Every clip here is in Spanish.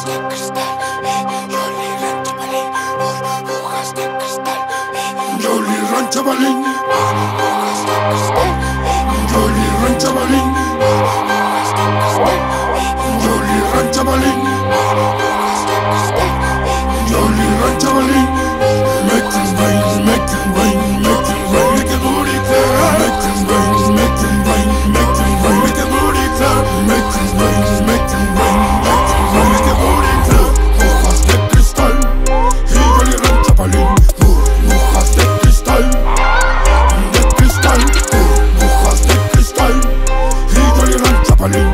Burbujas de cristal, Jolie Ranchabalín. Burbujas de cristal, Jolie Ranchabalín. Burbujas de cristal, Jolie Ranchabalín. Burbujas de cristal, Jolie Ranchabalín. Burbujas de cristal, Jolie Ranchabalín. Make it rain, make it rain, make it rain, make it booty clap. Make it rain, make it rain, make it rain, make it booty clap. Make it rain, make it rain, make it rain, make it booty clap. Burbujas de cristal, Jolie Ranchabalín. Burbujas de cristal, burbujas de cristal, Jolie Ranchabalín.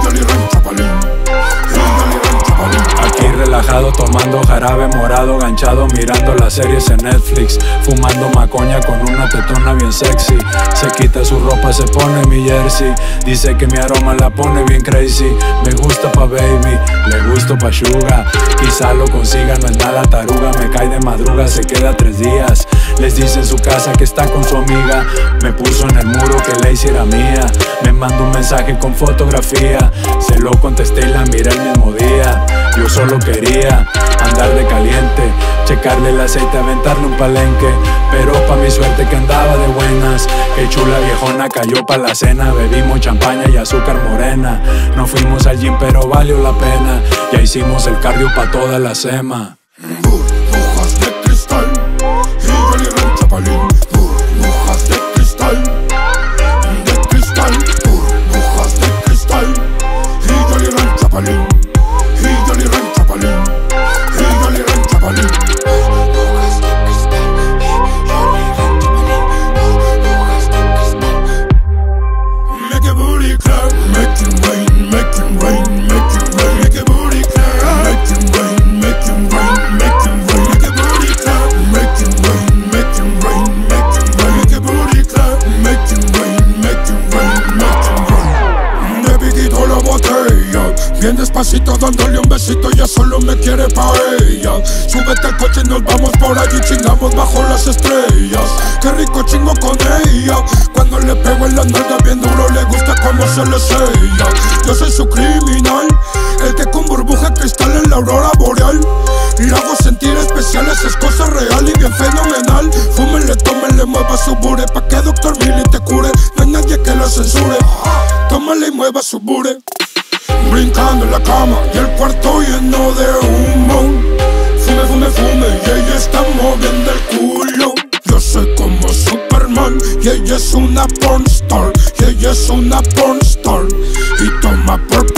Jolie Ranchabalín. Aquí relajado tomando jarabe morado, ganchado mirando las series en Netflix, fumando macoña con una tetona bien sexy. Se quita su ropa, se pone mi jersey, dice que mi aroma la pone bien crazy. Me gusta pa' baby, le gusto pa' sugar, quizá lo consiga, no es nada taruga. Me cae de madruga, se queda 3 días. Les dice en su casa que está con su amiga. Me puso en el muro que la hiciera mía. Me mandó un mensaje con fotografía. Se lo contesté y la miré el mismo día. Yo solo quería andar de caliente, checarle el aceite, aventarle un palenque. Pero pa' mi suerte que andaba de buenas, que chula viejona cayó pa' la cena. Bebimos champaña y azúcar morena. No fuimos al gym pero valió la pena. Ya hicimos el cardio pa' toda la sema. Burbujas de cristal, Jolie Ranchabalín. Burbujas de cristal, burbujas de cristal, Jolie Ranchabalín. Jolie Ranchabalín. Jolie Ranchabalín. Burbujas de cristal, Jolie Ranchabalín. Burbujas de cristal. Make it booty clap, make it rain, make it rain, make it rain, make it booty clap. Make it rain, make it rain, make it rain, make it booty clap. Make it rain, make it rain, make it rain, make it booty clap. Make it rain, make it rain, make it rain. De piquito la botella, bien despacito dándole un besito, ya solo me quiere pa' ella. Súbete al coche y nos vamos por allí, chingamos bajo las estrellas. Qué rico chingo con ella, cuando le pego en la nalga bien duro le gusta como se le sella. Yo soy su criminal, el que con burbuja cristal en la aurora boreal. Y la hago sentir especial, esa es cosa real y bien fenomenal. Fúmenle, tómenle, mueva su bure, pa' que Dr. Mili te cure. No hay nadie que la censure, tómale y mueva su bure. Brincando en la cama y el cuarto lleno de humo. Fume, fume, fume y ella está moviendo el culo. Yo soy como Superman y ella es una pornstar. Y ella es una pornstar. Y toma por